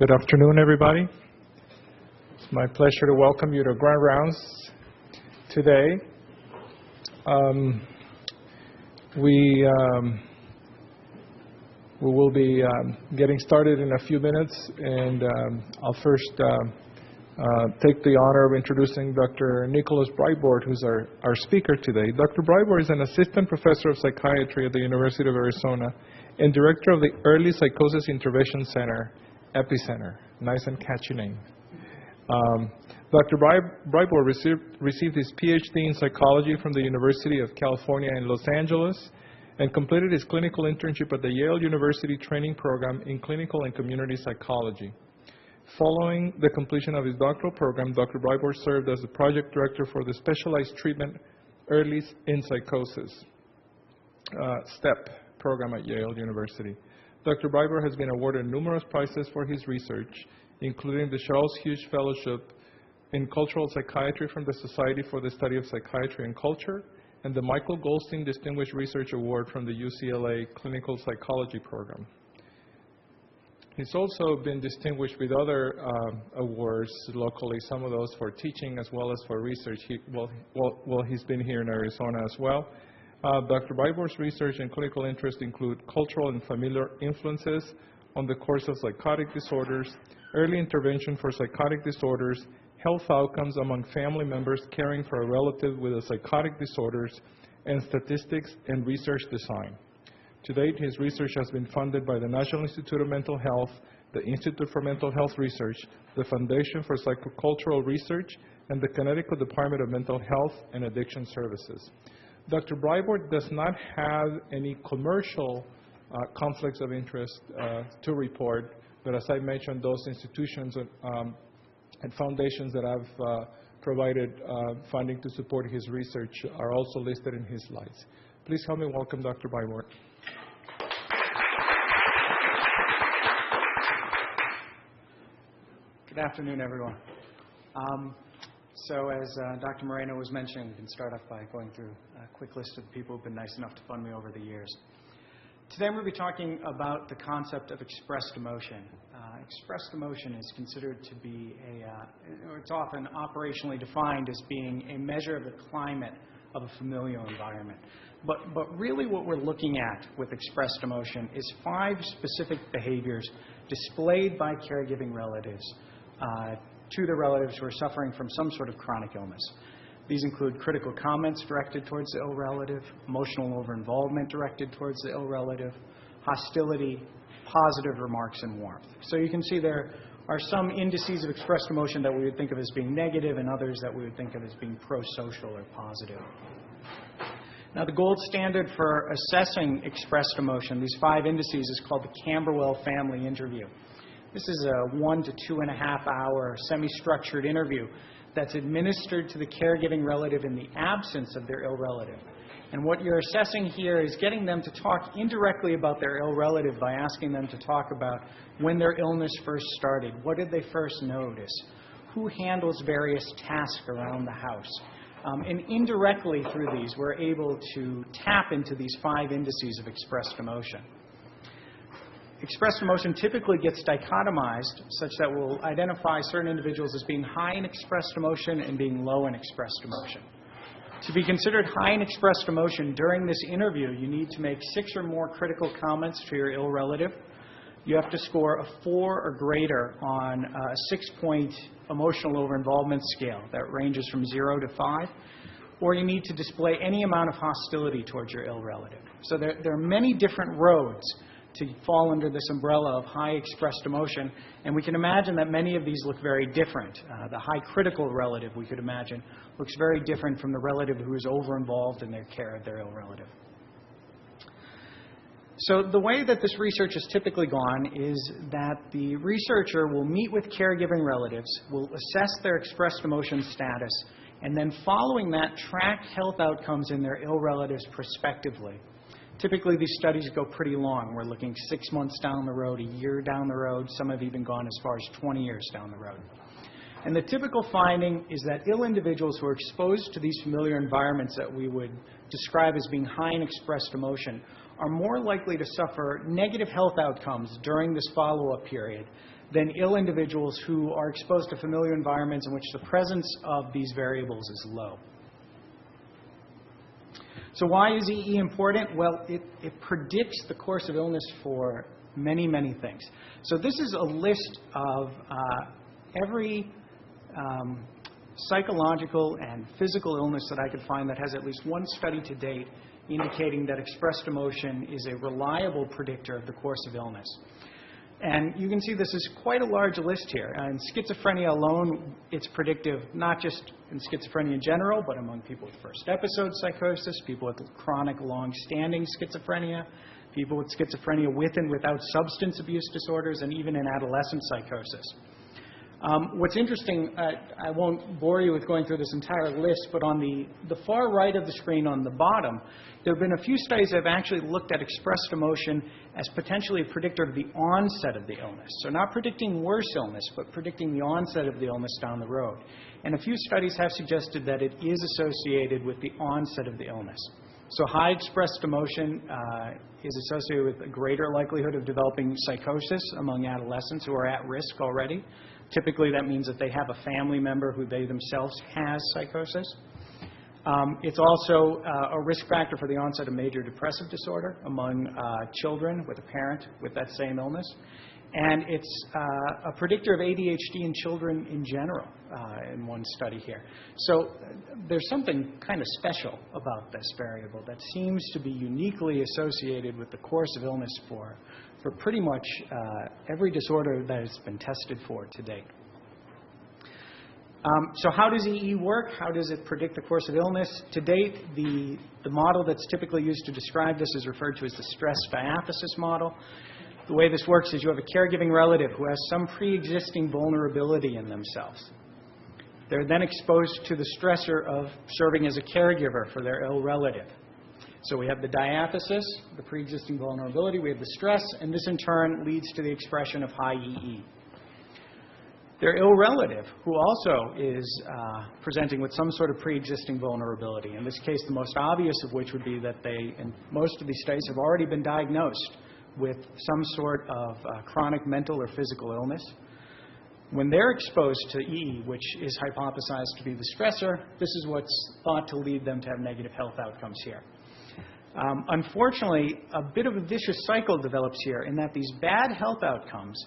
Good afternoon, everybody. It's my pleasure to welcome you to Grand Rounds today. We will be getting started in a few minutes, and I'll first take the honor of introducing Dr. Nicholas Breitbort, who's our speaker today. Dr. Breitbort is an assistant professor of psychiatry at the University of Arizona and director of the Early Psychosis Intervention Center, Epicenter. Nice and catchy name. Dr. Breitbort received his PhD in psychology from the University of California in Los Angeles and completed his clinical internship at the Yale University Training Program in Clinical and Community Psychology. Following the completion of his doctoral program, Dr. Breitbort served as the project director for the Specialized Treatment Early in Psychosis STEP program at Yale University. Dr. Breitbort has been awarded numerous prizes for his research, including the Charles Hughes Fellowship in Cultural Psychiatry from the Society for the Study of Psychiatry and Culture, and the Michael Goldstein Distinguished Research Award from the UCLA Clinical Psychology Program. He's also been distinguished with other awards locally, some of those for teaching as well as for research. He's been here in Arizona as well. Dr. Breitbort's research and clinical interests include cultural and familiar influences on the course of psychotic disorders, early intervention for psychotic disorders, health outcomes among family members caring for a relative with a psychotic disorders, and statistics and research design. To date, his research has been funded by the National Institute of Mental Health, the Institute for Mental Health Research, the Foundation for Psychocultural Research, and the Connecticut Department of Mental Health and Addiction Services. Dr. Breitbort does not have any commercial conflicts of interest to report, but as I mentioned, those institutions and foundations that have provided funding to support his research are also listed in his slides. Please help me welcome Dr. Breitbort. Good afternoon, everyone. So as Dr. Moreno was mentioning, we can start off by going through a quick list of the people who've been nice enough to fund me over the years. Today I'm going to be talking about the concept of expressed emotion. Expressed emotion is considered to be it's often operationally defined as being a measure of the climate of a familial environment. But really what we're looking at with expressed emotion is 5 specific behaviors displayed by caregiving relatives to the relatives who are suffering from some sort of chronic illness. These include critical comments directed towards the ill relative, emotional over-involvement directed towards the ill relative, hostility, positive remarks, and warmth. So you can see there are some indices of expressed emotion that we would think of as being negative and others that we would think of as being pro-social or positive. Now, the gold standard for assessing expressed emotion, these 5 indices, is called the Camberwell Family Interview. This is a 1 to 2.5 hour semi-structured interview that's administered to the caregiving relative in the absence of their ill relative. And what you're assessing here is getting them to talk indirectly about their ill relative by asking them to talk about when their illness first started, what did they first notice, who handles various tasks around the house. And indirectly through these, we're able to tap into these 5 indices of expressed emotion. Expressed emotion typically gets dichotomized such that we'll identify certain individuals as being high in expressed emotion and being low in expressed emotion. To be considered high in expressed emotion during this interview, you need to make 6 or more critical comments to your ill relative. You have to score a 4 or greater on a 6-point emotional over-involvement scale that ranges from 0 to 5, or you need to display any amount of hostility towards your ill relative. So there are many different roads to fall under this umbrella of high expressed emotion, and we can imagine that many of these look very different. The high critical relative, we could imagine, looks very different from the relative who is over-involved in their care of their ill relative. So the way that this research has typically gone is that the researcher will meet with caregiving relatives, will assess their expressed emotion status, and then following that, track health outcomes in their ill relatives prospectively. Typically, these studies go pretty long. We're looking 6 months down the road, a year down the road. Some have even gone as far as 20 years down the road. And the typical finding is that ill individuals who are exposed to these familiar environments that we would describe as being high in expressed emotion are more likely to suffer negative health outcomes during this follow-up period than ill individuals who are exposed to familiar environments in which the presence of these variables is low. So why is EE important? Well, it predicts the course of illness for many, many things. So this is a list of every psychological and physical illness that I could find that has at least one study to date indicating that expressed emotion is a reliable predictor of the course of illness. And you can see this is quite a large list here. In schizophrenia alone, it's predictive not just in schizophrenia in general, but among people with first episode psychosis, people with chronic long-standing schizophrenia, people with schizophrenia with and without substance abuse disorders, and even in adolescent psychosis. What's interesting, I won't bore you with going through this entire list, but on the far right of the screen on the bottom, there have been a few studies that have actually looked at expressed emotion as potentially a predictor of the onset of the illness. So not predicting worse illness, but predicting the onset of the illness down the road. And a few studies have suggested that it is associated with the onset of the illness. So high expressed emotion is associated with a greater likelihood of developing psychosis among adolescents who are at risk already. Typically, that means that they have a family member who they themselves has psychosis. It's also a risk factor for the onset of major depressive disorder among children with a parent with that same illness. And it's a predictor of ADHD in children in general in one study here. So there's something kind of special about this variable that seems to be uniquely associated with the course of illness for pretty much every disorder that has been tested for to date. So how does EE work? How does it predict the course of illness? To date, the model that's typically used to describe this is referred to as the stress diathesis model. The way this works is you have a caregiving relative who has some pre-existing vulnerability in themselves. They're then exposed to the stressor of serving as a caregiver for their ill relative. So we have the diathesis, the pre-existing vulnerability, we have the stress, and this in turn leads to the expression of high EE. Their ill relative, who also is presenting with some sort of pre-existing vulnerability, in this case the most obvious of which would be that they, in most of these studies, have already been diagnosed with some sort of chronic mental or physical illness. When they're exposed to EE, which is hypothesized to be the stressor, this is what's thought to lead them to have negative health outcomes here. Unfortunately, a bit of a vicious cycle develops here in that these bad health outcomes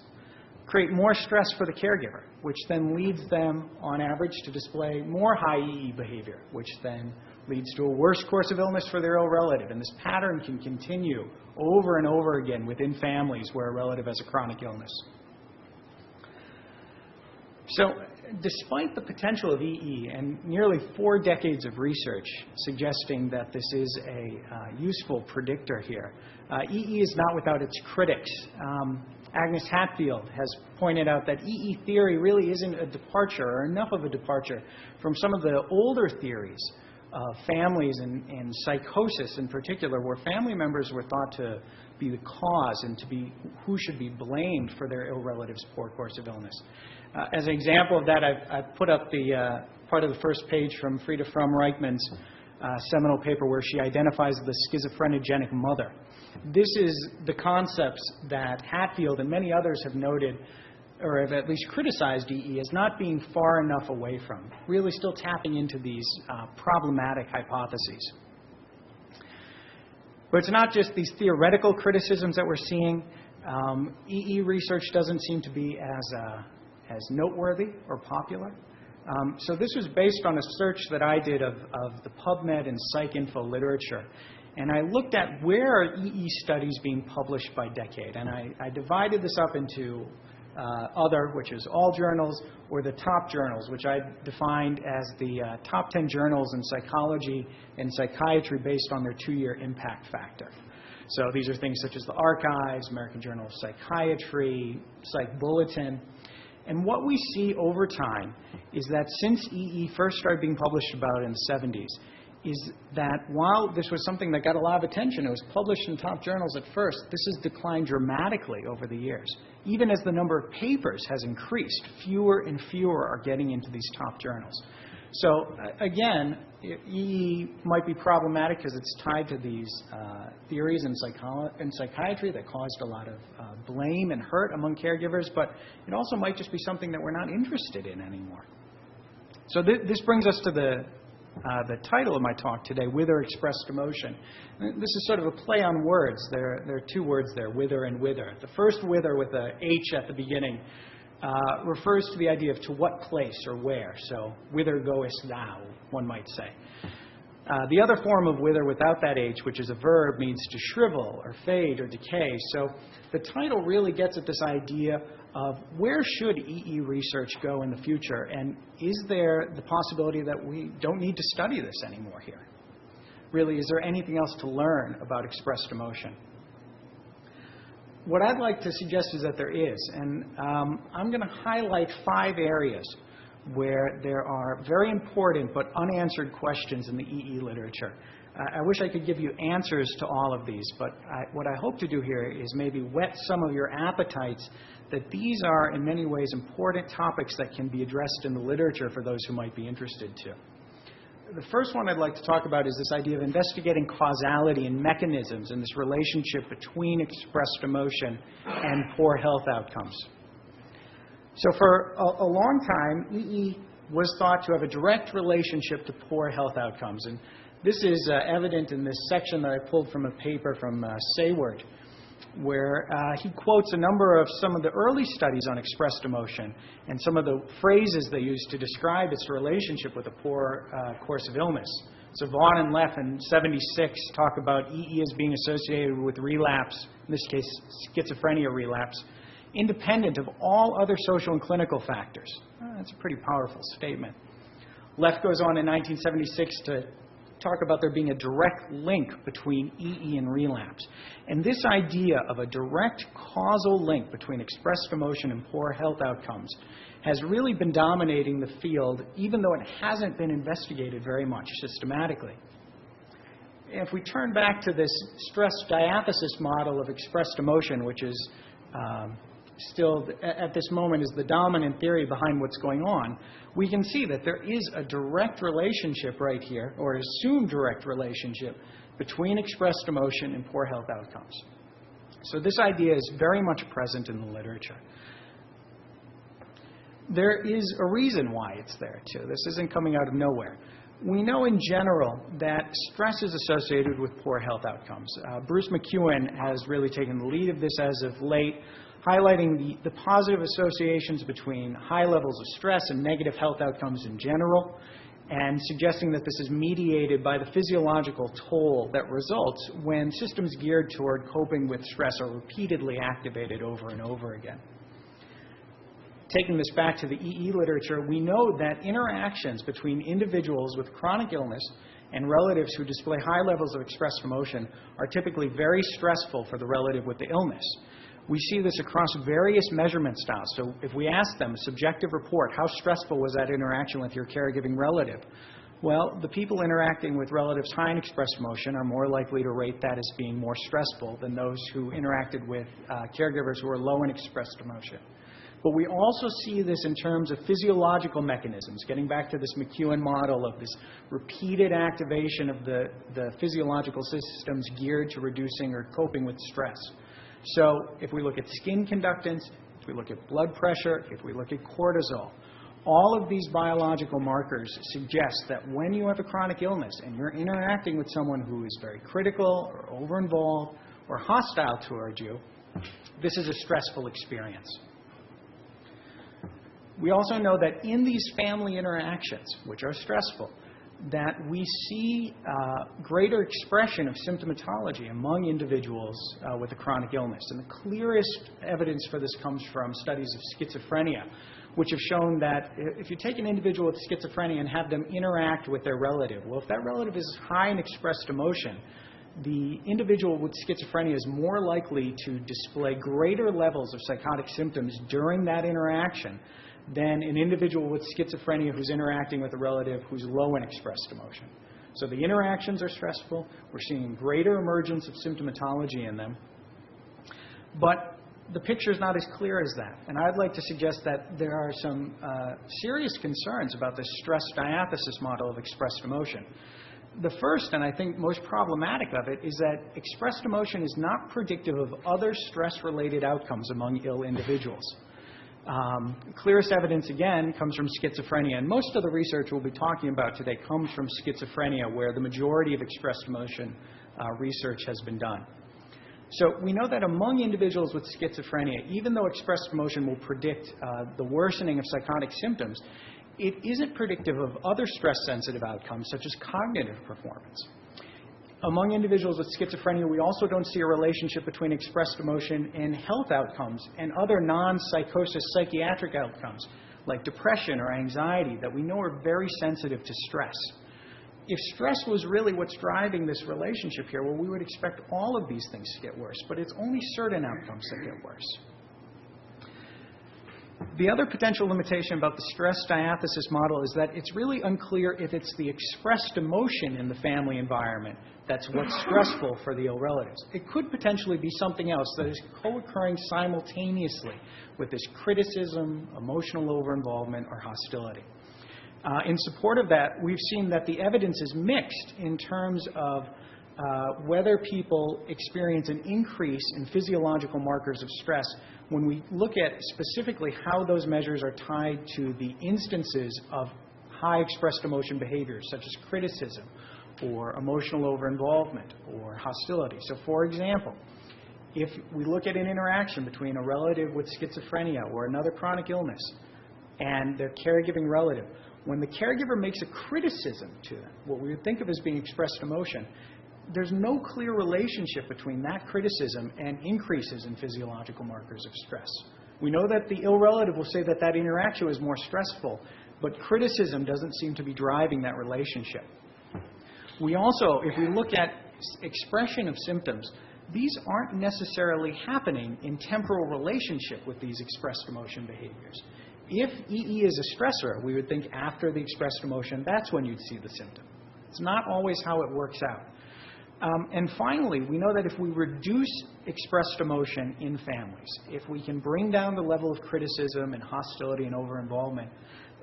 create more stress for the caregiver, which then leads them, on average, to display more high EE behavior, which then leads to a worse course of illness for their ill relative. And this pattern can continue over and over again within families where a relative has a chronic illness. So, despite the potential of EE and nearly 4 decades of research suggesting that this is a useful predictor here, EE is not without its critics. Agnes Hatfield has pointed out that EE theory really isn't a departure, or enough of a departure, from some of the older theories of families and psychosis in particular, where family members were thought to be the cause and to be who should be blamed for their ill relative's poor course of illness. As an example of that, I've put up the part of the first page from Frieda Fromm-Reichmann's seminal paper where she identifies the schizophrenogenic mother. This is the concepts that Hatfield and many others have noted, or have at least criticized EE as not being far enough away from, really still tapping into these problematic hypotheses. But it's not just these theoretical criticisms that we're seeing. EE research doesn't seem to be as noteworthy or popular. So this was based on a search that I did of the PubMed and PsycInfo literature. And I looked at where are EE studies being published by decade. And I divided this up into other, which is all journals, or the top journals, which I defined as the top 10 journals in psychology and psychiatry based on their 2-year impact factor. So these are things such as the Archives, American Journal of Psychiatry, Psych Bulletin. And what we see over time is that since EE first started being published about in the 70s, is that while this was something that got a lot of attention, it was published in top journals at first, this has declined dramatically over the years. Even as the number of papers has increased, fewer and fewer are getting into these top journals. So again, EE might be problematic because it's tied to these theories in psychiatry that caused a lot of blame and hurt among caregivers, but it also might just be something that we're not interested in anymore. So this brings us to the title of my talk today, Wither Expressed Emotion. This is sort of a play on words. There are two words there, wither and wither. The first wither with a H at the beginning refers to the idea of to what place or where. So, whither goest thou, one might say. The other form of wither without that H, which is a verb, means to shrivel or fade or decay. So the title really gets at this idea of where should EE research go in the future, and is there the possibility that we don't need to study this anymore here? Really, is there anything else to learn about expressed emotion? What I'd like to suggest is that there is, and I'm going to highlight 5 areas where there are very important but unanswered questions in the EE literature. I wish I could give you answers to all of these, but what I hope to do here is maybe whet some of your appetites that these are in many ways important topics that can be addressed in the literature for those who might be interested too. The first one I'd like to talk about is this idea of investigating causality and mechanisms in this relationship between expressed emotion and poor health outcomes. So for a long time, EE was thought to have a direct relationship to poor health outcomes. And this is evident in this section that I pulled from a paper from Sayward, where he quotes a number of some of the early studies on expressed emotion and some of the phrases they used to describe its relationship with a poor course of illness. So Vaughn and Leff in 76 talk about EE as being associated with relapse, in this case schizophrenia relapse, independent of all other social and clinical factors. That's a pretty powerful statement. Leff goes on in 1976 to talk about there being a direct link between EE and relapse. And this idea of a direct causal link between expressed emotion and poor health outcomes has really been dominating the field, even though it hasn't been investigated very much systematically. If we turn back to this stress diathesis model of expressed emotion, which is still at this moment is the dominant theory behind what's going on, we can see that there is a direct relationship right here, or assumed direct relationship, between expressed emotion and poor health outcomes. So this idea is very much present in the literature. There is a reason why it's there, too. This isn't coming out of nowhere. We know in general that stress is associated with poor health outcomes. Bruce McEwen has really taken the lead of this as of late, highlighting the positive associations between high levels of stress and negative health outcomes in general, and suggesting that this is mediated by the physiological toll that results when systems geared toward coping with stress are repeatedly activated over and over again. Taking this back to the EE literature, we know that interactions between individuals with chronic illness and relatives who display high levels of expressed emotion are typically very stressful for the relative with the illness. We see this across various measurement styles. So if we ask them a subjective report, how stressful was that interaction with your caregiving relative? Well, the people interacting with relatives high in expressed emotion are more likely to rate that as being more stressful than those who interacted with caregivers who are low in expressed emotion. But we also see this in terms of physiological mechanisms, getting back to this McEwen model of this repeated activation of the physiological systems geared to reducing or coping with stress. So if we look at skin conductance, if we look at blood pressure, if we look at cortisol, all of these biological markers suggest that when you have a chronic illness and you're interacting with someone who is very critical or over-involved or hostile towards you, this is a stressful experience. We also know that in these family interactions, which are stressful, that we see greater expression of symptomatology among individuals with a chronic illness. And the clearest evidence for this comes from studies of schizophrenia, which have shown that if you take an individual with schizophrenia and have them interact with their relative, well, if that relative is high in expressed emotion, the individual with schizophrenia is more likely to display greater levels of psychotic symptoms during that interaction than an individual with schizophrenia who's interacting with a relative who's low in expressed emotion. So the interactions are stressful. We're seeing greater emergence of symptomatology in them. But the picture is not as clear as that. And I'd like to suggest that there are some serious concerns about the stress diathesis model of expressed emotion. The first, and I think most problematic of it, is that expressed emotion is not predictive of other stress-related outcomes among ill individuals. Clearest evidence, again, comes from schizophrenia, and most of the research we'll be talking about today comes from schizophrenia, where the majority of expressed emotion research has been done. So we know that among individuals with schizophrenia, even though expressed emotion will predict the worsening of psychotic symptoms, it isn't predictive of other stress-sensitive outcomes, such as cognitive performance. Among individuals with schizophrenia, we also don't see a relationship between expressed emotion and health outcomes and other non-psychosis psychiatric outcomes, like depression or anxiety, that we know are very sensitive to stress. If stress was really what's driving this relationship here, well, we would expect all of these things to get worse, but it's only certain outcomes that get worse. The other potential limitation about the stress diathesis model is that it's really unclear if it's the expressed emotion in the family environment that's what's stressful for the ill relatives. It could potentially be something else that is co-occurring simultaneously with this criticism, emotional overinvolvement, or hostility. In support of that, we've seen that the evidence is mixed in terms of whether people experience an increase in physiological markers of stress when we look at specifically how those measures are tied to the instances of high expressed emotion behaviors, such as criticism or emotional overinvolvement or hostility. So, for example, if we look at an interaction between a relative with schizophrenia or another chronic illness and their caregiving relative, when the caregiver makes a criticism to them, what we would think of as being expressed emotion, there's no clear relationship between that criticism and increases in physiological markers of stress. We know that the ill relative will say that that interaction was more stressful, but criticism doesn't seem to be driving that relationship. We also, if we look at expression of symptoms, these aren't necessarily happening in temporal relationship with these expressed emotion behaviors. If EE is a stressor, we would think after the expressed emotion, that's when you'd see the symptom. It's not always how it works out. And finally, we know that if we reduce expressed emotion in families, if we can bring down the level of criticism and hostility and overinvolvement,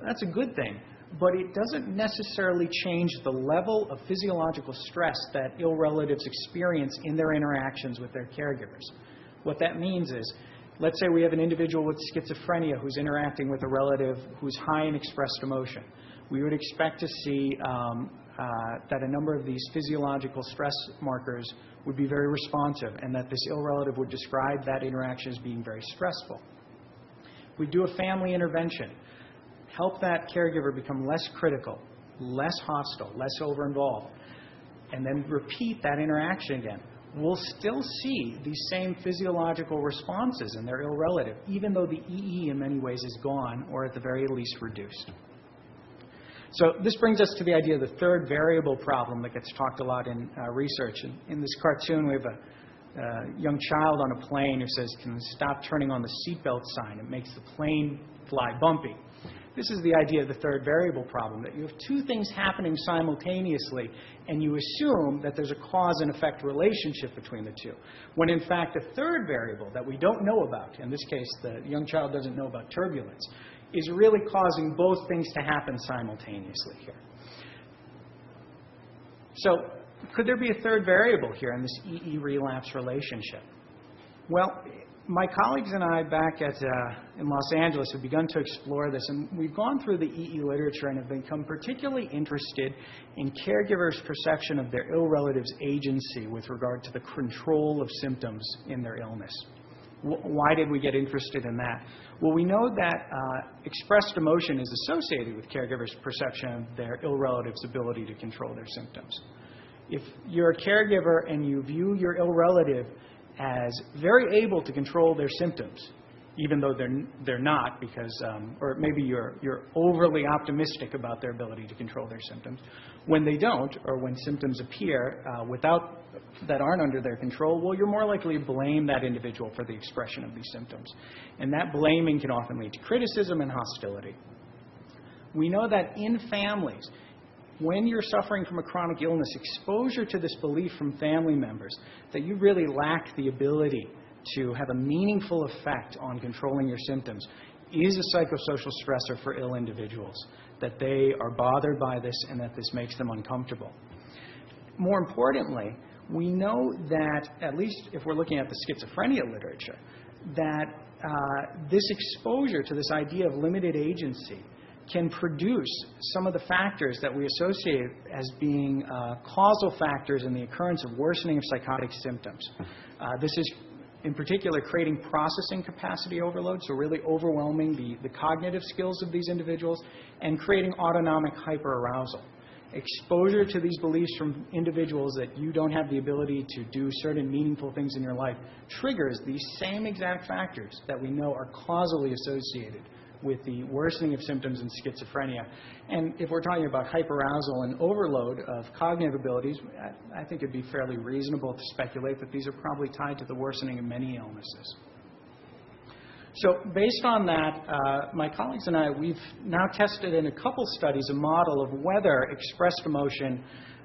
that's a good thing. But it doesn't necessarily change the level of physiological stress that ill relatives experience in their interactions with their caregivers. What that means is, let's say we have an individual with schizophrenia who's interacting with a relative who's high in expressed emotion. We would expect to see that a number of these physiological stress markers would be very responsive and that this ill relative would describe that interaction as being very stressful. We do a family intervention, help that caregiver become less critical, less hostile, less overinvolved, and then repeat that interaction again. We'll still see these same physiological responses in their ill relative, even though the EE in many ways is gone or at the very least reduced. So this brings us to the idea of the third variable problem that gets talked a lot in research. And in this cartoon, we have a young child on a plane who says, "Can you stop turning on the seatbelt sign? It makes the plane fly bumpy." This is the idea of the third variable problem, that you have two things happening simultaneously, and you assume that there's a cause and effect relationship between the two, when in fact a third variable that we don't know about, in this case the young child doesn't know about turbulence, is really causing both things to happen simultaneously here. So could there be a third variable here in this EE relapse relationship? Well, my colleagues and I back in Los Angeles have begun to explore this, and we've gone through the EE literature and have become particularly interested in caregivers' perception of their ill relative's agency with regard to the control of symptoms in their illness. Why did we get interested in that? Well, we know that expressed emotion is associated with caregivers' perception of their ill relative's ability to control their symptoms. If you're a caregiver and you view your ill relative as very able to control their symptoms, even though they're not, because or maybe you're overly optimistic about their ability to control their symptoms. When they don't, or when symptoms appear that aren't under their control, well, you're more likely to blame that individual for the expression of these symptoms. And that blaming can often lead to criticism and hostility. We know that in families, when you're suffering from a chronic illness, exposure to this belief from family members that you really lack the ability to have a meaningful effect on controlling your symptoms is a psychosocial stressor for ill individuals, that they are bothered by this and that this makes them uncomfortable. More importantly, we know that, at least if we're looking at the schizophrenia literature, that this exposure to this idea of limited agency can produce some of the factors that we associate as being causal factors in the occurrence of worsening of psychotic symptoms. This is, in particular, creating processing capacity overload, so really overwhelming the cognitive skills of these individuals, and creating autonomic hyperarousal. Exposure to these beliefs from individuals that you don't have the ability to do certain meaningful things in your life triggers these same exact factors that we know are causally associated with the worsening of symptoms in schizophrenia. And if we're talking about hyperarousal and overload of cognitive abilities, I think it'd be fairly reasonable to speculate that these are probably tied to the worsening of many illnesses. So based on that, my colleagues and I, we've now tested in a couple studies a model of whether expressed emotion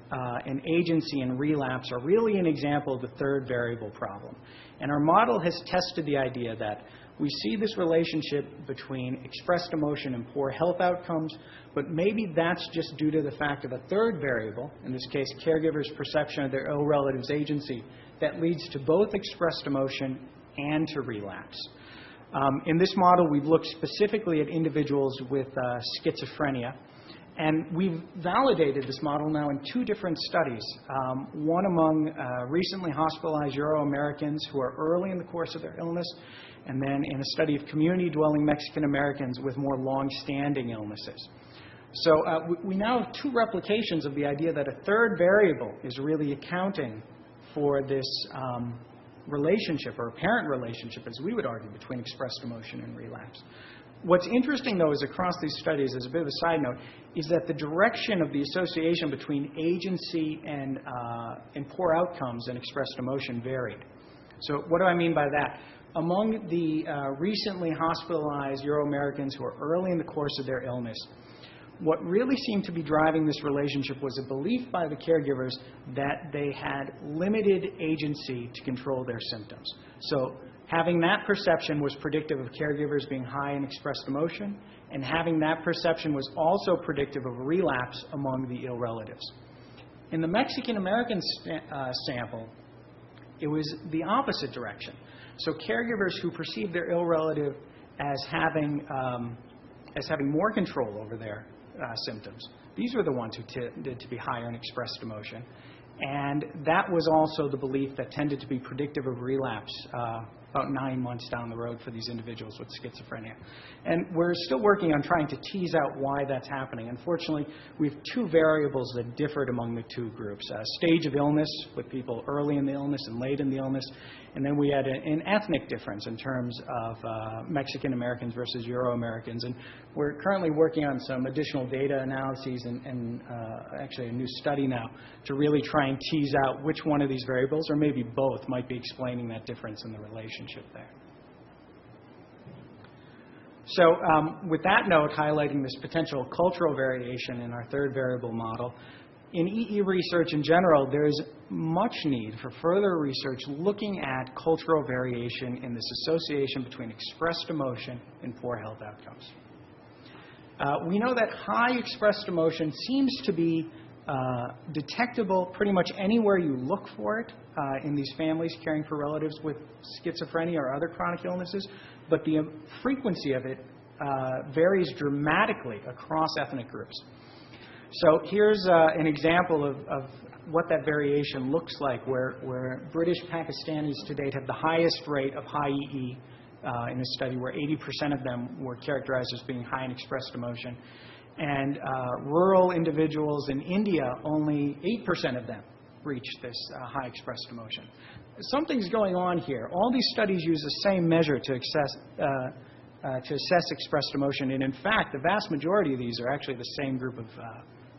and agency and relapse are really an example of the third variable problem. And our model has tested the idea that we see this relationship between expressed emotion and poor health outcomes, but maybe that's just due to the fact of a third variable, in this case caregivers' perception of their ill relative's agency, that leads to both expressed emotion and to relapse. In this model, we've looked specifically at individuals with schizophrenia, and we've validated this model now in two different studies, one among recently hospitalized Euro-Americans who are early in the course of their illness, and then in a study of community-dwelling Mexican Americans with more long-standing illnesses. So we now have two replications of the idea that a third variable is really accounting for this relationship, or apparent relationship, as we would argue, between expressed emotion and relapse. What's interesting, though, is across these studies, as a bit of a side note, is that the direction of the association between agency and poor outcomes and expressed emotion varied. So what do I mean by that? Among the recently hospitalized Euro-Americans who are early in the course of their illness, what really seemed to be driving this relationship was a belief by the caregivers that they had limited agency to control their symptoms. So having that perception was predictive of caregivers being high in expressed emotion, and having that perception was also predictive of relapse among the ill relatives. In the Mexican American sample, it was the opposite direction. So caregivers who perceived their ill relative as having more control over their symptoms, these were the ones who tended to be higher in expressed emotion. And that was also the belief that tended to be predictive of relapse about 9 months down the road for these individuals with schizophrenia. And we're still working on trying to tease out why that's happening. Unfortunately, we have two variables that differed among the two groups. Stage of illness, with people early in the illness and late in the illness, and then we had an ethnic difference in terms of Mexican Americans versus Euro-Americans. And we're currently working on some additional data analyses and actually a new study now to really try and tease out which one of these variables, or maybe both, might be explaining that difference in the relationship there. So with that note, highlighting this potential cultural variation in our third variable model, in EE research in general, there's much need for further research looking at cultural variation in this association between expressed emotion and poor health outcomes. We know that high expressed emotion seems to be detectable pretty much anywhere you look for it in these families caring for relatives with schizophrenia or other chronic illnesses, but the frequency of it varies dramatically across ethnic groups. So here's an example of what that variation looks like, where British Pakistanis to date have the highest rate of high EE in a study, where 80% of them were characterized as being high in expressed emotion. And rural individuals in India, only 8% of them reach this high expressed emotion. Something's going on here. All these studies use the same measure to assess expressed emotion, and in fact, the vast majority of these are actually the same group of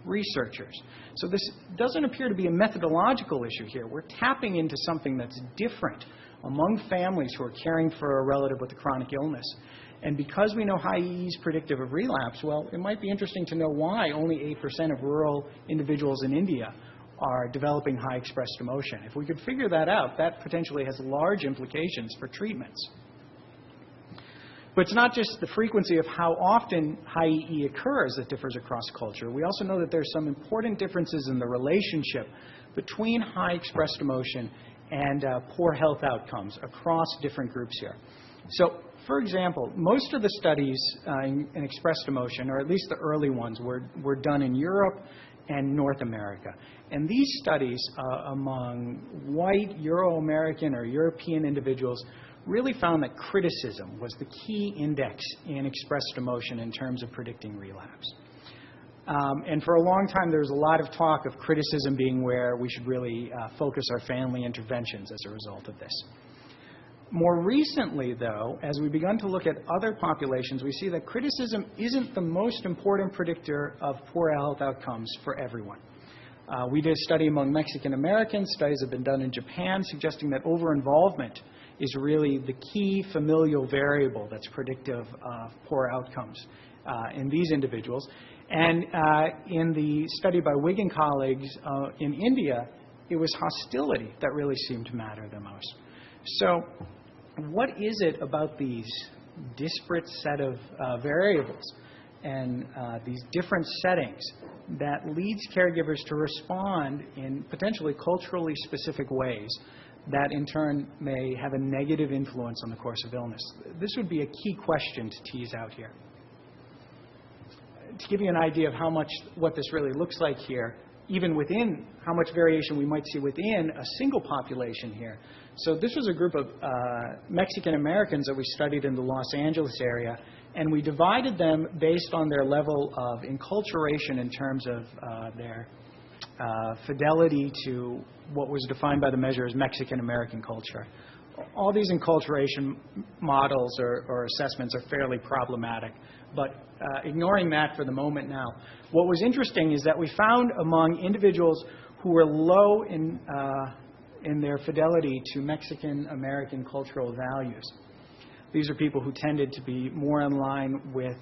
researchers. So this doesn't appear to be a methodological issue here. We're tapping into something that's different among families who are caring for a relative with a chronic illness. And because we know high EE is predictive of relapse, well, it might be interesting to know why only 8% of rural individuals in India are developing high expressed emotion. If we could figure that out, that potentially has large implications for treatments. But it's not just the frequency of how often high EE occurs that differs across culture. We also know that there's some important differences in the relationship between high expressed emotion and poor health outcomes across different groups here. So, for example, most of the studies in expressed emotion, or at least the early ones, were done in Europe and North America. And these studies among white Euro-American or European individuals really found that criticism was the key index in expressed emotion in terms of predicting relapse. And for a long time, there was a lot of talk of criticism being where we should really focus our family interventions as a result of this. More recently, though, as we've begun to look at other populations, we see that criticism isn't the most important predictor of poor health outcomes for everyone. We did a study among Mexican Americans. Studies have been done in Japan suggesting that over-involvement is really the key familial variable that's predictive of poor outcomes in these individuals. And in the study by Wigan colleagues in India, it was hostility that really seemed to matter the most. So what is it about these disparate set of variables and these different settings that leads caregivers to respond in potentially culturally specific ways that in turn may have a negative influence on the course of illness? This would be a key question to tease out here. To give you an idea of what this really looks like here, even within how much variation we might see within a single population here. So this was a group of Mexican Americans that we studied in the Los Angeles area, and we divided them based on their level of enculturation in terms of their fidelity to what was defined by the measure as Mexican American culture. All these enculturation models or assessments are fairly problematic, but ignoring that for the moment now, what was interesting is that we found among individuals who were low in their fidelity to Mexican American cultural values. These are people who tended to be more in line with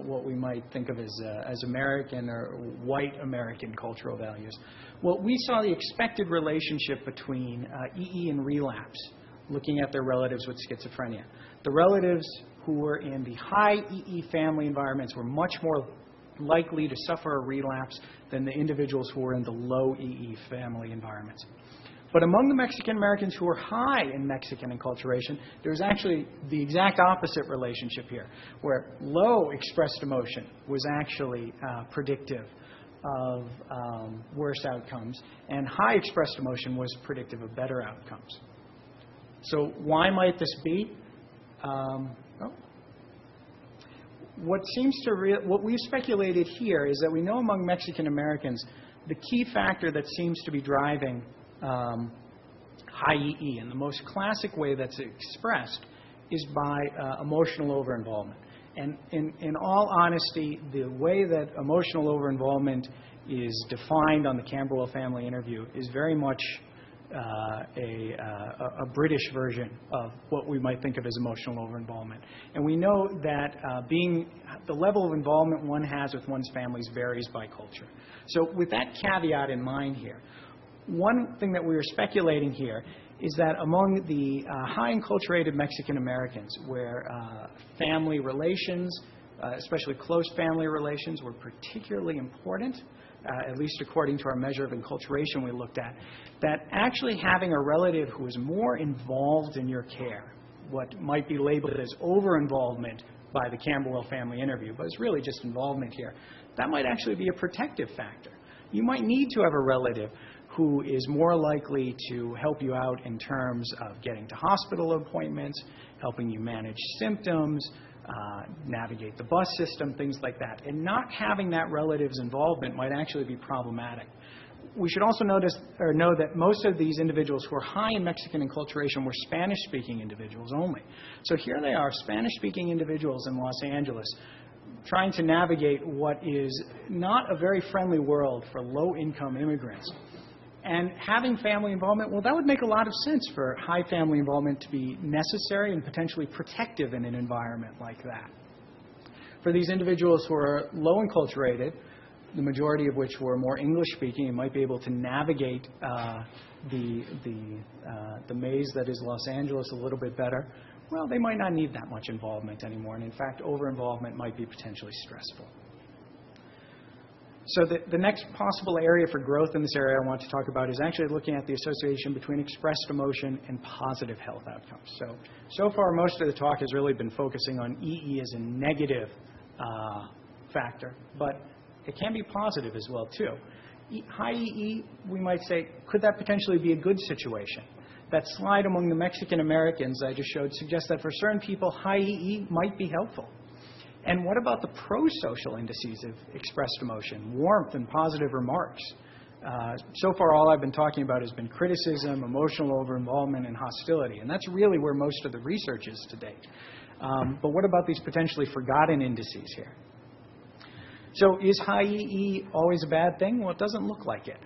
what we might think of as American or white American cultural values. Well, we saw the expected relationship between EE and relapse, looking at their relatives with schizophrenia. The relatives who were in the high EE family environments were much more likely to suffer a relapse than the individuals who were in the low EE family environments. But among the Mexican Americans who were high in Mexican enculturation, there's actually the exact opposite relationship here, where low expressed emotion was actually predictive of worse outcomes, and high expressed emotion was predictive of better outcomes. So why might this be? What we've speculated here is that we know among Mexican Americans the key factor that seems to be driving high EE, and the most classic way that's expressed is by emotional over-involvement. And in all honesty, the way that emotional over-involvement is defined on the Camberwell family interview is very much a British version of what we might think of as emotional over-involvement. And we know that the level of involvement one has with one's families varies by culture. So with that caveat in mind here, one thing that we were speculating here is that among the high enculturated Mexican Americans, where family relations, especially close family relations, were particularly important, at least according to our measure of enculturation we looked at, that actually having a relative who is more involved in your care, what might be labeled as over-involvement by the Camberwell family interview, but it's really just involvement here, that might actually be a protective factor. You might need to have a relative who is more likely to help you out in terms of getting to hospital appointments, helping you manage symptoms, navigate the bus system, things like that. And not having that relative's involvement might actually be problematic. We should also know that most of these individuals who are high in Mexican enculturation were Spanish-speaking individuals only. So here they are, Spanish-speaking individuals in Los Angeles, trying to navigate what is not a very friendly world for low-income immigrants. And having family involvement, well, that would make a lot of sense for high family involvement to be necessary and potentially protective in an environment like that. For these individuals who are low enculturated, the majority of which were more English-speaking and might be able to navigate the maze that is Los Angeles a little bit better, well, they might not need that much involvement anymore. And in fact, over-involvement might be potentially stressful. So the next possible area for growth in this area I want to talk about is actually looking at the association between expressed emotion and positive health outcomes. So far, most of the talk has really been focusing on EE as a negative factor, but it can be positive as well, too. High EE, we might say, could that potentially be a good situation? That slide among the Mexican Americans I just showed suggests that for certain people, high EE might be helpful. And what about the pro-social indices of expressed emotion, warmth and positive remarks? So far, all I've been talking about has been criticism, emotional over-involvement, and hostility. And that's really where most of the research is to date. But what about these potentially forgotten indices here? So is high EE always a bad thing? Well, it doesn't look like it.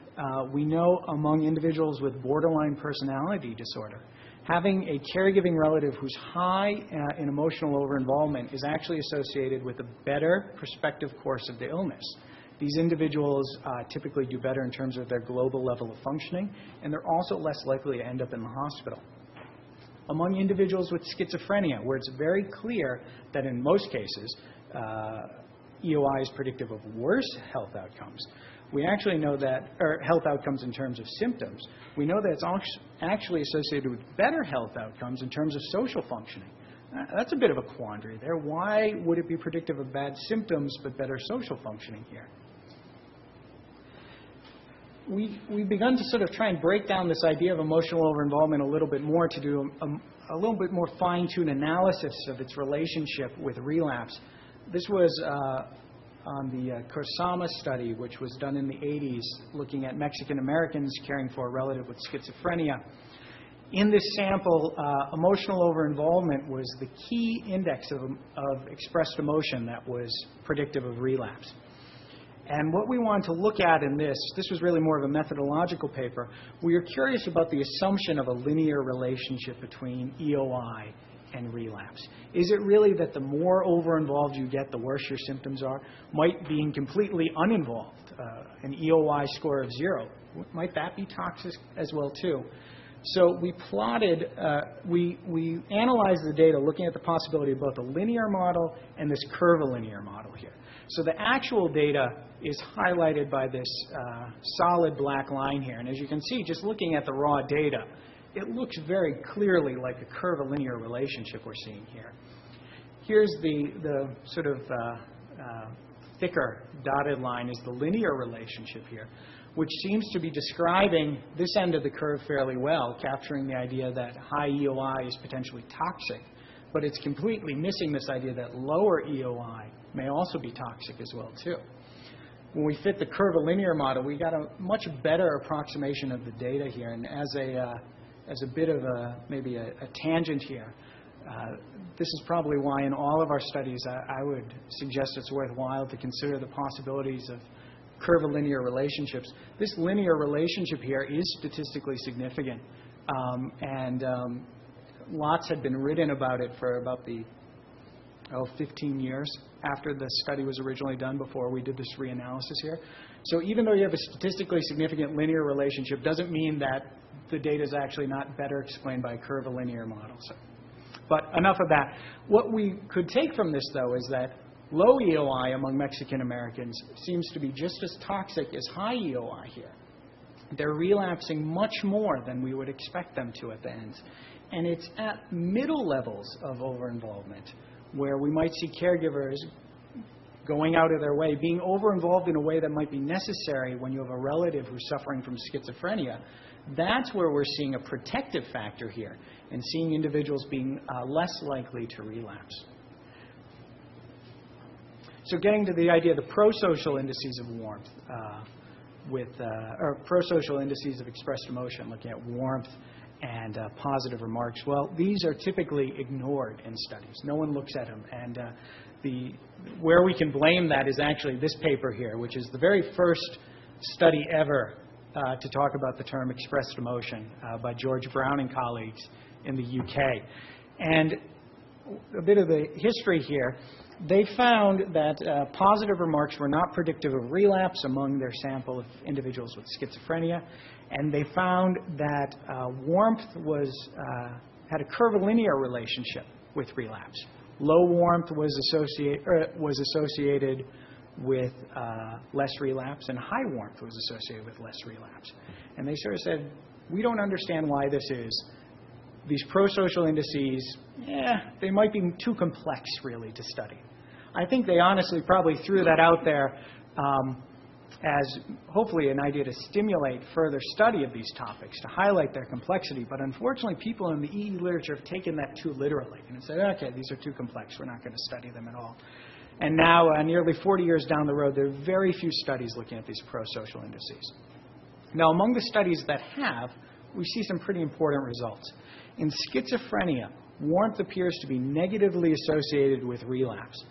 We know among individuals with borderline personality disorder, having a caregiving relative who's high in emotional over-involvement is actually associated with a better prospective course of the illness. These individuals typically do better in terms of their global level of functioning, and they're also less likely to end up in the hospital. Among individuals with schizophrenia, where it's very clear that in most cases, EOI is predictive of worse health outcomes, we actually know that, or health outcomes in terms of symptoms, we know that it's actually associated with better health outcomes in terms of social functioning. That's a bit of a quandary there. Why would it be predictive of bad symptoms but better social functioning here? We've begun to sort of try and break down this idea of emotional over-involvement a little bit more to do a little bit more fine-tuned analysis of its relationship with relapse. This was on the Kusama study, which was done in the 80s, looking at Mexican Americans caring for a relative with schizophrenia. In this sample, emotional over-involvement was the key index of expressed emotion that was predictive of relapse. And what we wanted to look at in this was really more of a methodological paper. We were curious about the assumption of a linear relationship between EOI and relapse. Is it really that the more over-involved you get, the worse your symptoms are? Might being completely uninvolved, an EOI score of 0, might that be toxic as well too? So we plotted, we analyzed the data looking at the possibility of both a linear model and this curvilinear model here. So the actual data is highlighted by this solid black line here. And as you can see, just looking at the raw data, it looks very clearly like a curvilinear relationship we're seeing here. Here's the sort of thicker dotted line is the linear relationship here, which seems to be describing this end of the curve fairly well, capturing the idea that high EOI is potentially toxic, but it's completely missing this idea that lower EOI may also be toxic as well too. When we fit the curvilinear model, we got a much better approximation of the data here, and as a bit of maybe a tangent here, this is probably why in all of our studies I would suggest it's worthwhile to consider the possibilities of curvilinear relationships. This linear relationship here is statistically significant, and lots had been written about it for about the 15 years after the study was originally done, before we did this reanalysis here. So even though you have a statistically significant linear relationship, doesn't mean that the data is actually not better explained by a curvilinear model. So, but enough of that. What we could take from this, though, is that low EOI among Mexican Americans seems to be just as toxic as high EOI here. They're relapsing much more than we would expect them to at the end. And it's at middle levels of over-involvement where we might see caregivers going out of their way, being over-involved in a way that might be necessary when you have a relative who's suffering from schizophrenia. That's where we're seeing a protective factor here and seeing individuals being less likely to relapse. So getting to the idea of the pro-social indices of warmth or pro-social indices of expressed emotion, looking at warmth and positive remarks. Well, these are typically ignored in studies. No one looks at them. And where we can blame that is actually this paper here, which is the very first study ever to talk about the term expressed emotion by George Brown and colleagues in the UK. And a bit of the history here. They found that positive remarks were not predictive of relapse among their sample of individuals with schizophrenia, and they found that warmth had a curvilinear relationship with relapse. Low warmth was associated with less relapse, and high warmth was associated with less relapse. And they sort of said, we don't understand why this is. These pro-social indices, they might be too complex, really, to study. I think they honestly probably threw that out there as hopefully an idea to stimulate further study of these topics, to highlight their complexity. But unfortunately, people in the EE literature have taken that too literally and said, okay, these are too complex. We're not going to study them at all. And now, nearly 40 years down the road, there are very few studies looking at these pro-social indices. Now, among the studies that have, we see some pretty important results. In schizophrenia, warmth appears to be negatively associated with relapse,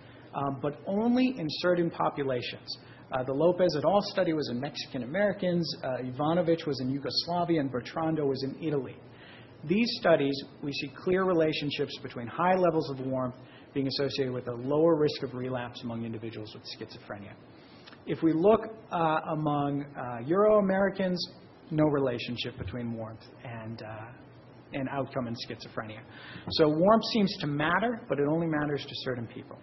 but only in certain populations. The Lopez et al. Study was in Mexican Americans, Ivanovic was in Yugoslavia, and Bertrando was in Italy. These studies, we see clear relationships between high levels of warmth being associated with a lower risk of relapse among individuals with schizophrenia. If we look among Euro-Americans, no relationship between warmth and outcome in schizophrenia. So warmth seems to matter, but it only matters to certain people.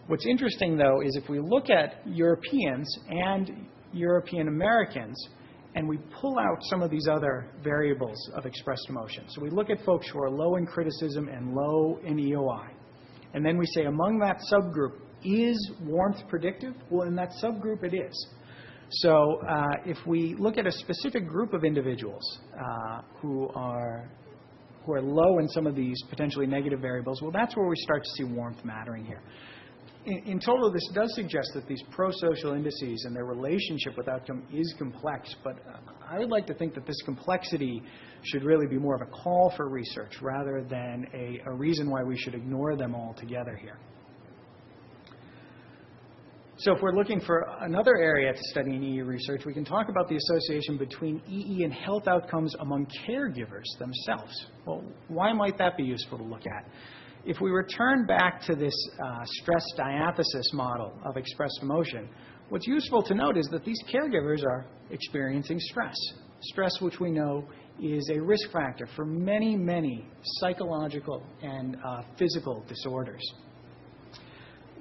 What's interesting, though, is if we look at Europeans and European Americans, and we pull out some of these other variables of expressed emotion. So we look at folks who are low in criticism and low in EOI. And then we say, among that subgroup, is warmth predictive? Well, in that subgroup, it is. So if we look at a specific group of individuals who are low in some of these potentially negative variables, well, that's where we start to see warmth mattering here. In total, this does suggest that these pro-social indices and their relationship with outcome is complex, but I would like to think that this complexity should really be more of a call for research rather than a reason why we should ignore them altogether here. So if we're looking for another area to study in EE research, we can talk about the association between EE and health outcomes among caregivers themselves. Well, why might that be useful to look at? If we return back to this stress diathesis model of expressed emotion, what's useful to note is that these caregivers are experiencing stress. Stress, which we know is a risk factor for many, many psychological and physical disorders.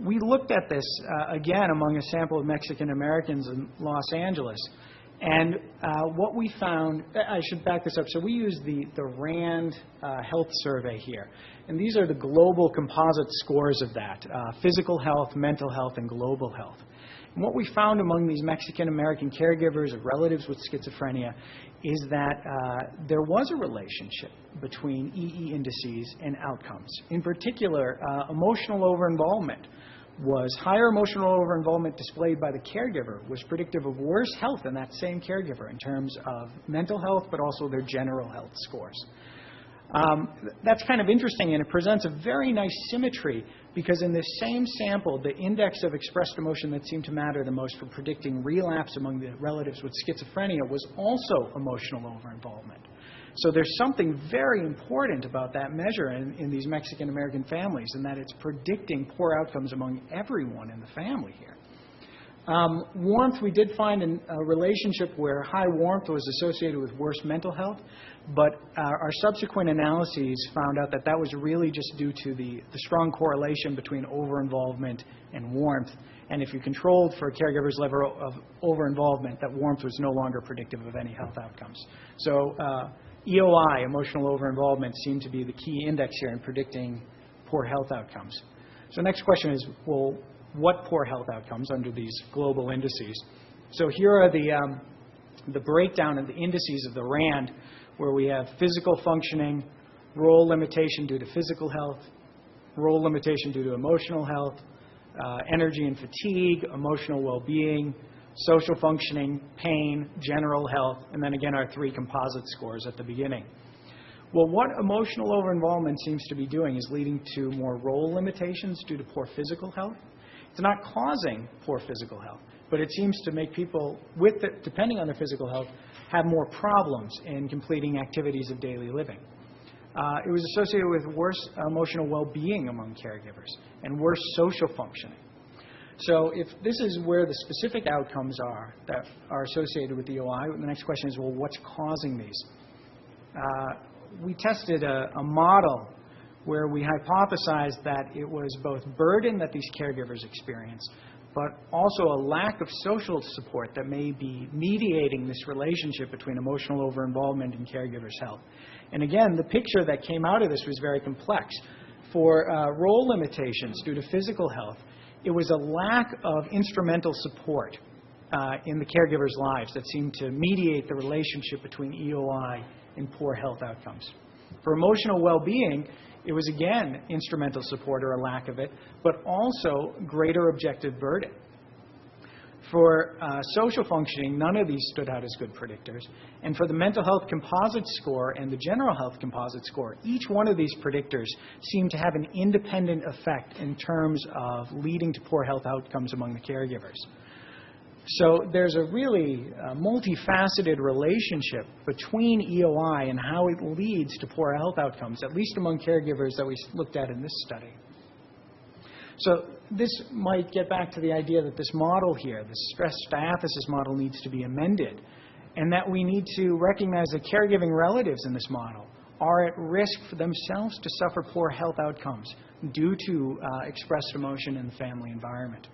We looked at this, again, among a sample of Mexican Americans in Los Angeles. And what we found, I should back this up. So we use the RAND health survey here. And these are the global composite scores of that, physical health, mental health, and global health. And what we found among these Mexican American caregivers of relatives with schizophrenia is that there was a relationship between EE indices and outcomes. In particular, emotional overinvolvement was higher emotional overinvolvement displayed by the caregiver was predictive of worse health in that same caregiver in terms of mental health, but also their general health scores. That's kind of interesting, and it presents a very nice symmetry because in this same sample, the index of expressed emotion that seemed to matter the most for predicting relapse among the relatives with schizophrenia was also emotional overinvolvement. So there's something very important about that measure in these Mexican-American families, in that it's predicting poor outcomes among everyone in the family here. Warmth, we did find a relationship where high warmth was associated with worse mental health, but our subsequent analyses found out that that was really just due to the strong correlation between overinvolvement and warmth. And if you controlled for a caregiver's level of overinvolvement, that warmth was no longer predictive of any health outcomes. So EOI, emotional overinvolvement, seemed to be the key index here in predicting poor health outcomes. So the next question is, well, what poor health outcomes under these global indices? So here are the breakdown of the indices of the RAND, where we have physical functioning, role limitation due to physical health, role limitation due to emotional health, energy and fatigue, emotional well-being, social functioning, pain, general health, and then again our three composite scores at the beginning. Well, what emotional overinvolvement seems to be doing is leading to more role limitations due to poor physical health. It's not causing poor physical health, but it seems to make people, depending on their physical health, have more problems in completing activities of daily living. it was associated with worse emotional well-being among caregivers and worse social functioning. So if this is where the specific outcomes are that are associated with EOI, the next question is, well, what's causing these? We tested a model where we hypothesized that it was both burden that these caregivers experience, but also a lack of social support that may be mediating this relationship between emotional over-involvement and caregivers' health. And again, the picture that came out of this was very complex. For role limitations due to physical health, it was a lack of instrumental support in the caregivers' lives that seemed to mediate the relationship between EOI and poor health outcomes. For emotional well-being, it was again instrumental support or a lack of it, but also greater objective burden. For social functioning, none of these stood out as good predictors. And for the mental health composite score and the general health composite score, each one of these predictors seemed to have an independent effect in terms of leading to poor health outcomes among the caregivers. So there's a really multifaceted relationship between EOI and how it leads to poor health outcomes, at least among caregivers that we looked at in this study. So this might get back to the idea that this model here, the stress diathesis model, needs to be amended, and that we need to recognize that caregiving relatives in this model are at risk for themselves to suffer poor health outcomes due to expressed emotion in the family environment.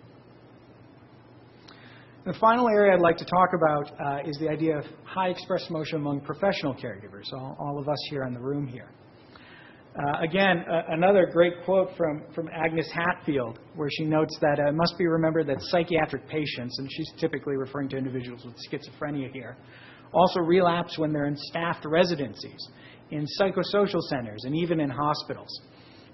The final area I'd like to talk about is the idea of high expressed emotion among professional caregivers, all of us here in the room here. Again, another great quote from Agnes Hatfield, where she notes that it must be remembered that psychiatric patients, and she's typically referring to individuals with schizophrenia here, also relapse when they're in staffed residencies, in psychosocial centers, and even in hospitals.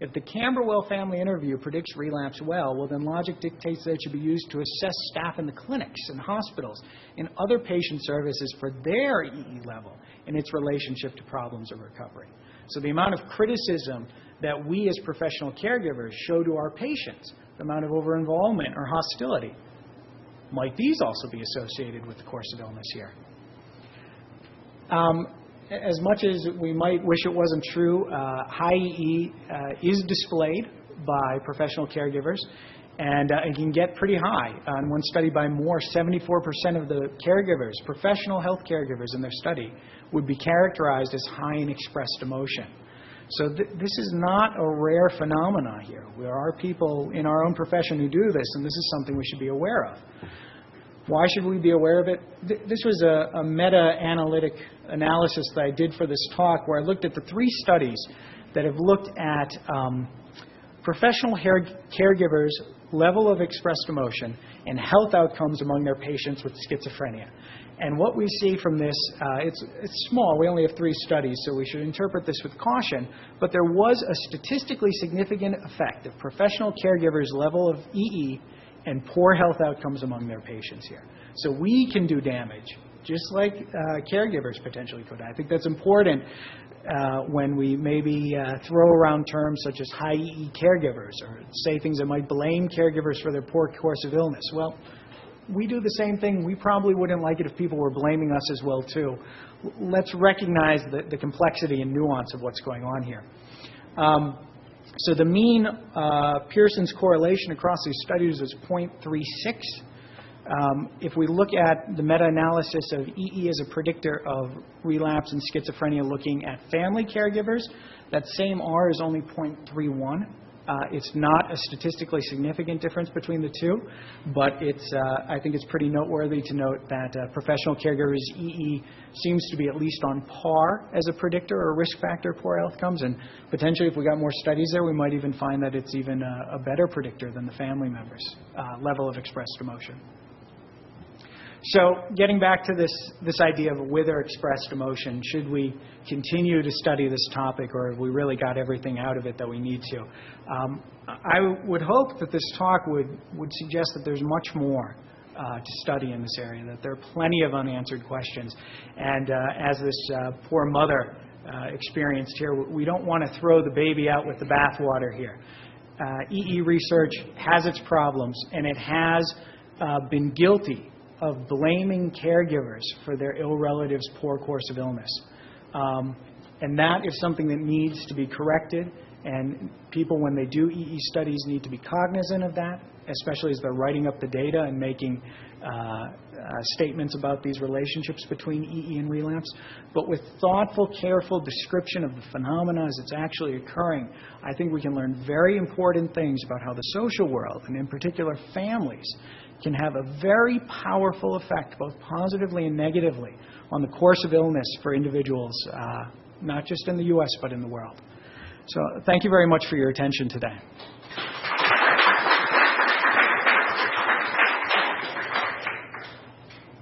If the Camberwell family interview predicts relapse well, then logic dictates that it should be used to assess staff in the clinics and hospitals and other patient services for their EE level and its relationship to problems of recovery. So the amount of criticism that we as professional caregivers show to our patients, the amount of over-involvement or hostility, might these also be associated with the course of illness here? As much as we might wish it wasn't true, high EE is displayed by professional caregivers, and it can get pretty high. In one study by Moore, 74% of the caregivers, professional health caregivers in their study, would be characterized as high in expressed emotion. So this is not a rare phenomenon here. There are people in our own profession who do this, and this is something we should be aware of. Why should we be aware of it? This was a meta-analytic analysis that I did for this talk, where I looked at the 3 studies that have looked at professional caregivers' level of expressed emotion and health outcomes among their patients with schizophrenia. And what we see from this, it's small. We only have 3 studies, so we should interpret this with caution. But there was a statistically significant effect of professional caregivers' level of EE and poor health outcomes among their patients here. So we can do damage, just like caregivers potentially could. I think that's important when we maybe throw around terms such as high EE caregivers or say things that might blame caregivers for their poor course of illness. Well, we do the same thing. We probably wouldn't like it if people were blaming us as well, too. Let's recognize the complexity and nuance of what's going on here. So the mean Pearson's correlation across these studies is 0.36. If we look at the meta-analysis of EE as a predictor of relapse and schizophrenia looking at family caregivers, that same R is only 0.31. It's not a statistically significant difference between the two, but I think it's pretty noteworthy to note that professional caregivers' EE seems to be at least on par as a predictor or risk factor of poor outcomes, and potentially if we got more studies there, we might even find that it's even a better predictor than the family members' level of expressed emotion. So getting back to this idea of with or expressed emotion, should we continue to study this topic, or have we really got everything out of it that we need to? I would hope that this talk would suggest that there's much more to study in this area, that there are plenty of unanswered questions. And as this poor mother experienced here, we don't want to throw the baby out with the bathwater here. EE research has its problems, and it has been guilty of blaming caregivers for their ill relatives' poor course of illness. And that is something that needs to be corrected, and people, when they do EE studies, need to be cognizant of that, especially as they're writing up the data and making statements about these relationships between EE and relapse. But with thoughtful, careful description of the phenomena as it's actually occurring, I think we can learn very important things about how the social world, and in particular families, can have a very powerful effect, both positively and negatively, on the course of illness for individuals, not just in the U.S., but in the world. So thank you very much for your attention today.